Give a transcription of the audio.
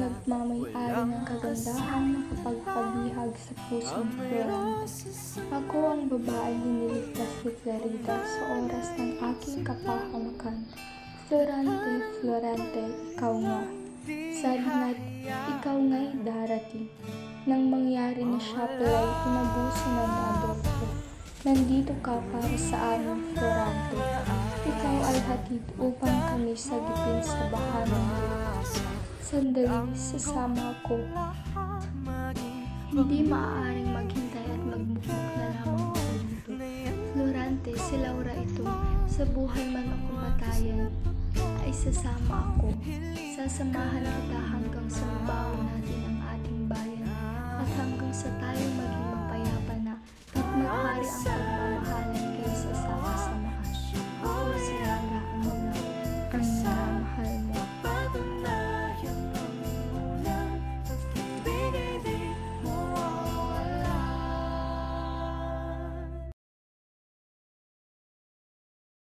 nagmamay-ari ng kagandahang nakapagpabihag sa pusong Florante. Ako ang babaeng hiniligtas ni Clarita sa oras ng aking kapahamakan. Florante, Florante, ikaw nga. Sabi nga't ikaw nga'y darating. Nang mangyari na siya pala'y inabuso ng Adolfo. Nandito ka para sa amin, Florante. Ikaw ay hatid upang kami sagipin sa baha ng lupa. Sandali, sasama ako. Hindi maaaring maghintay at magmukmuk na lamang ako dito. Florante, si Laura ito. Sa buhay man o kamatayan, ay sasama ako. Sasamahan kita hanggang sa mabaho natin ang ating bayan at hanggang sa tayo maging mapayapa na at maghari ang pagmamahal